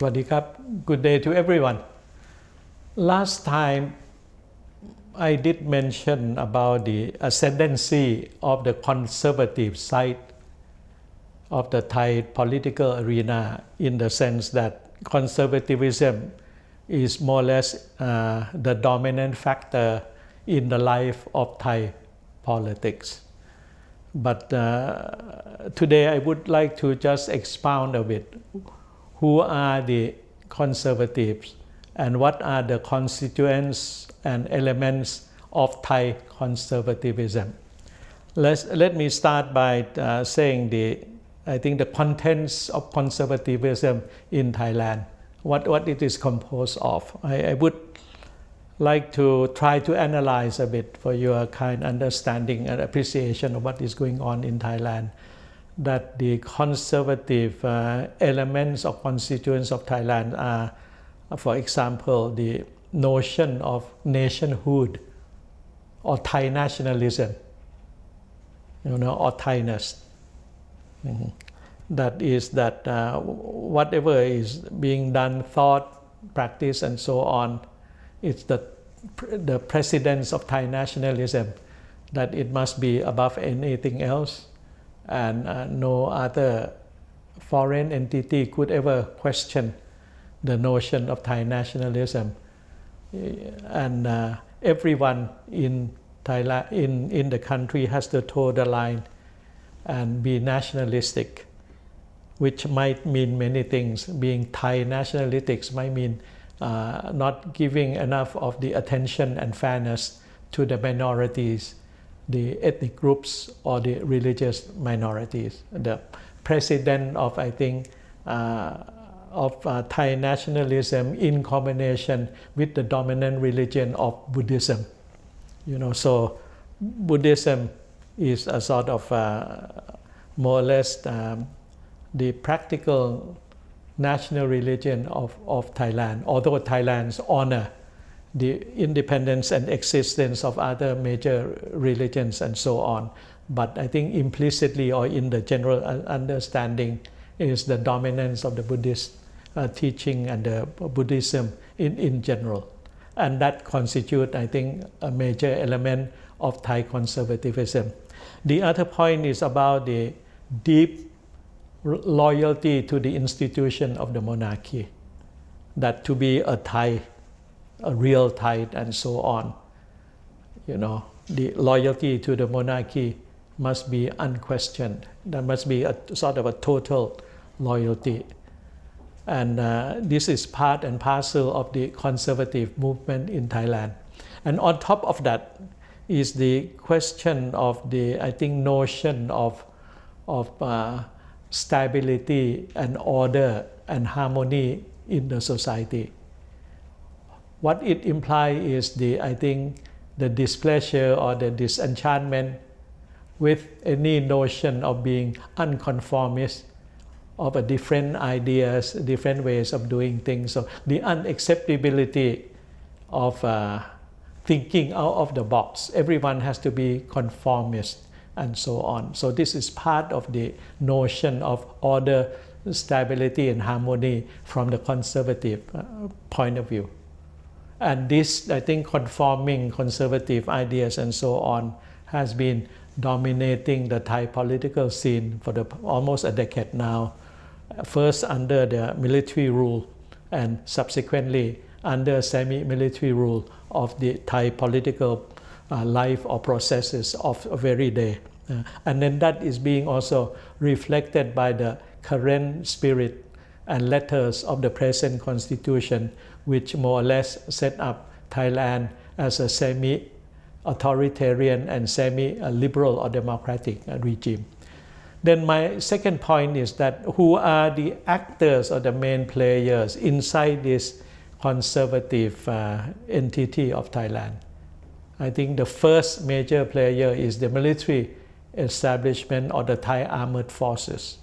Swadikap. Good day to everyone. Last time I did mention about the ascendancy of the conservative side of the Thai political arena, in the sense that conservatism is more or less the dominant factor in the life of Thai politics. But today I would like to just expound a bit. Who are the conservatives and what are the constituents and elements of Thai conservatism? Let me start by saying I think the contents of conservatism in Thailand, what it is composed of. I would like to try to analyze a bit for your kind understanding and appreciation of what is going on in Thailand. That the conservative elements or constituents of Thailand are, for example, the notion of nationhood or Thai nationalism, or Thainess. That is that whatever is being done, thought, practice, and so on, it's the precedence of Thai nationalism, that it must be above anything else, and no other foreign entity could ever question the notion of Thai nationalism. And everyone in Thailand, in the country, has to toe the line and be nationalistic, which might mean many things. Being Thai nationalistics might mean not giving enough of the attention and fairness to the minorities, the ethnic groups, or the religious minorities. The president of, I think, Thai nationalism in combination with the dominant religion of Buddhism. So Buddhism is a sort of more or less the practical national religion of Thailand, although Thailand's honor the independence and existence of other major religions and so on. But I think implicitly, or in the general understanding, is the dominance of the Buddhist teaching and the Buddhism in general. And that constitutes, I think, a major element of Thai conservatism. The other point is about the deep loyalty to the institution of the monarchy, that to be a Thai, a real Thai, and so on, the loyalty to the monarchy must be unquestioned. There must be a sort of a total loyalty. And this is part and parcel of the conservative movement in Thailand. And on top of that is the question of the, I think, notion of stability and order and harmony in the society. What it implies is I think the displeasure or the disenchantment with any notion of being unconformist, of a different ideas, different ways of doing things. So the unacceptability of thinking out of the box. Everyone has to be conformist and so on. So this is part of the notion of order, stability, and harmony from the conservative point of view. And this, I think, conforming conservative ideas and so on has been dominating the Thai political scene for almost a decade now. First under the military rule, and subsequently under semi-military rule of the Thai political life or processes of every day. And then that is being also reflected by the current spirit and letters of the present constitution, which more or less set up Thailand as a semi-authoritarian and semi-liberal or democratic regime. Then my second point is that who are the actors or the main players inside this conservative entity of Thailand? I think the first major player is the military establishment or the Thai armed forces,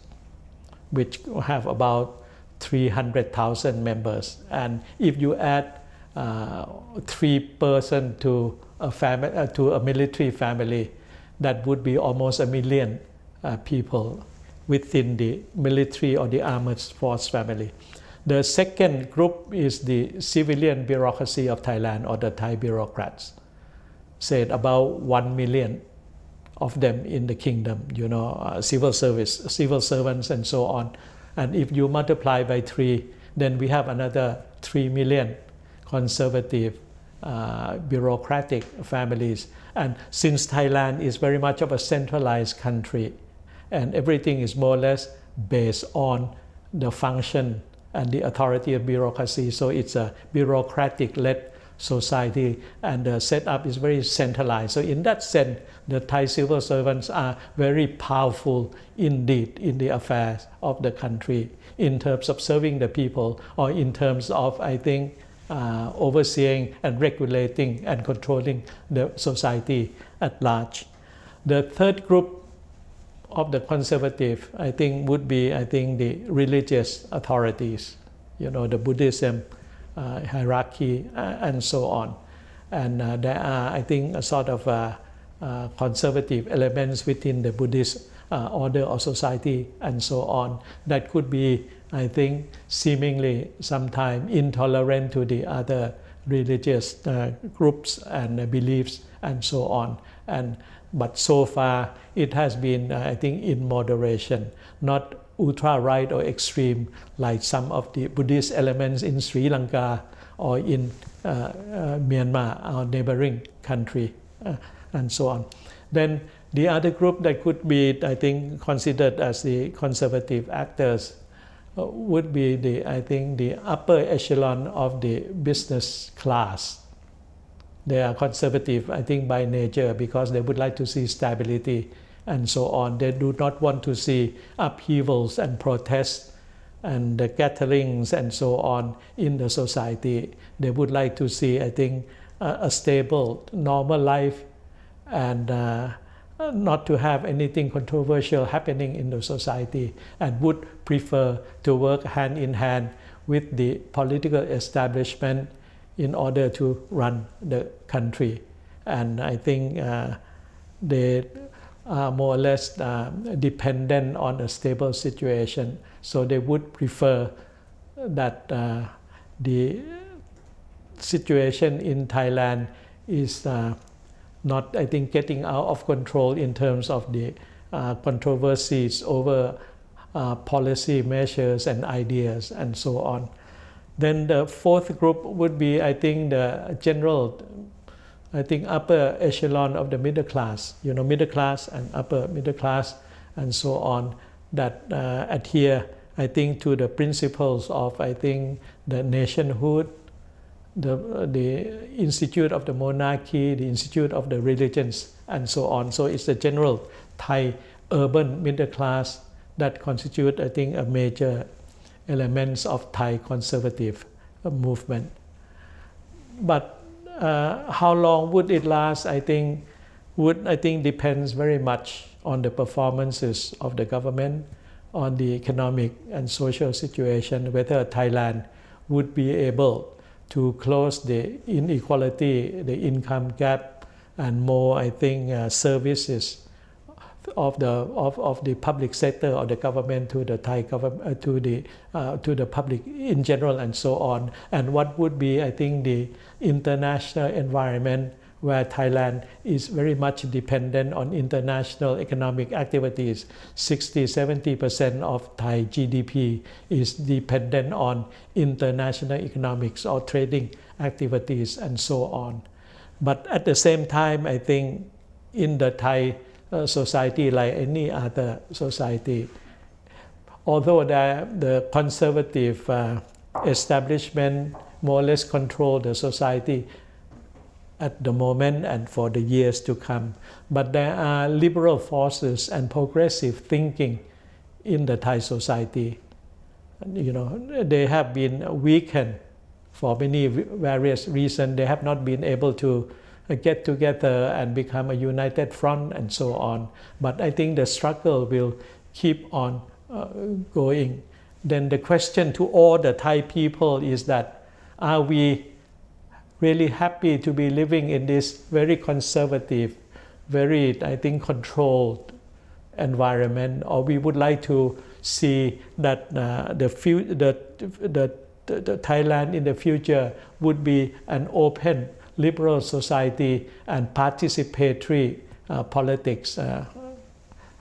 which have about 300,000 members. And if you add 3 persons to a military family, that would be almost 1 million people within the military or the armed force family. The second group is the civilian bureaucracy of Thailand, or the Thai bureaucrats. Said about 1 million of them in the kingdom, civil servants and so on. And if you multiply by 3, then we have another 3 million conservative bureaucratic families. And since Thailand is very much of a centralized country and everything is more or less based on the function and the authority of bureaucracy, so it's a bureaucratic-led society, and the setup is very centralized. So in that sense, the Thai civil servants are very powerful indeed in the affairs of the country in terms of serving the people, or in terms of, I think, overseeing and regulating and controlling the society at large. The third group of the conservative, I think, would be, the religious authorities, the Buddhism hierarchy and so on. And there are, I think, a sort of conservative elements within the Buddhist order of society and so on that could be, I think, seemingly sometimes intolerant to the other religious groups and beliefs and so on. But so far it has been, I think, in moderation, not ultra right or extreme like some of the Buddhist elements in Sri Lanka or in Myanmar, our neighboring country, and so on. Then the other group that could be, I think, considered as the conservative actors would be the upper echelon of the business class. They are conservative, I think, by nature, because they would like to see stability and so on. They do not want to see upheavals and protests and the gatherings and so on in the society. They would like to see, I think, a stable, normal life, and not to have anything controversial happening in the society, and would prefer to work hand in hand with the political establishment in order to run the country. And I think they are more or less dependent on a stable situation. So they would prefer that the situation in Thailand is not, I think, getting out of control in terms of the controversies over policy measures and ideas and so on. Then the fourth group would be, I think, the general, upper echelon of the middle class, middle class and upper middle class and so on, that adhere, I think, to the principles of, I think, the nationhood, the institute of the monarchy, the institute of the religions, and so on. So it's the general Thai urban middle class that constitute, I think, a major elements of Thai conservative movement. But how long would it last? I think depends very much on the performances of the government, on the economic and social situation, whether Thailand would be able to close the inequality, the income gap, and more, I think, services of the public sector or the government to the Thai government, to the public in general, and so on. And what would be, I think, the international environment where Thailand is very much dependent on international economic activities. 60-70% of Thai GDP is dependent on international economics or trading activities and so on. But at the same time, I think in the Thai society, like any other society, although the conservative establishment more or less control the society at the moment and for the years to come, but there are liberal forces and progressive thinking in the Thai society. They have been weakened for many various reasons. They have not been able to get together and become a united front and so on. But I think the struggle will keep on going. Then the question to all the Thai people is that, are we really happy to be living in this very conservative, very, I think, controlled environment, or we would like to see that the Thailand in the future would be an open, liberal society, and participatory politics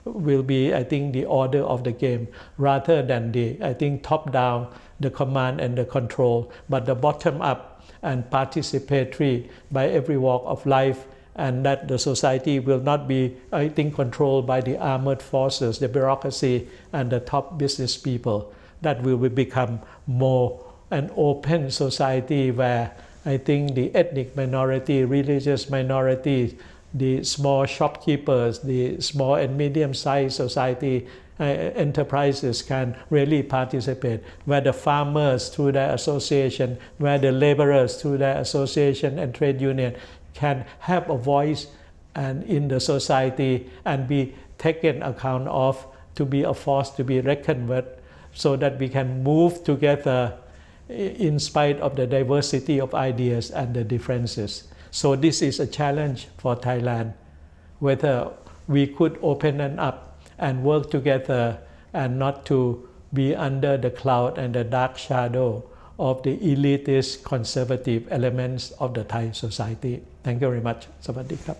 will be, I think, the order of the game, rather than the, I think, top down, the command and the control, but the bottom up and participatory by every walk of life, and that the society will not be, I think, controlled by the armored forces, the bureaucracy, and the top business people. That will become more an open society where I think the ethnic minority, religious minorities, the small shopkeepers, the small and medium-sized society enterprises can really participate, where the farmers through their association, where the laborers through their association and trade union can have a voice and in the society and be taken account of, to be a force to be reckoned with, so that we can move together in spite of the diversity of ideas and the differences. So this is a challenge for Thailand, whether we could open it up and work together and not to be under the cloud and the dark shadow of the elitist conservative elements of the Thai society. Thank you very much. สวัสดีครับ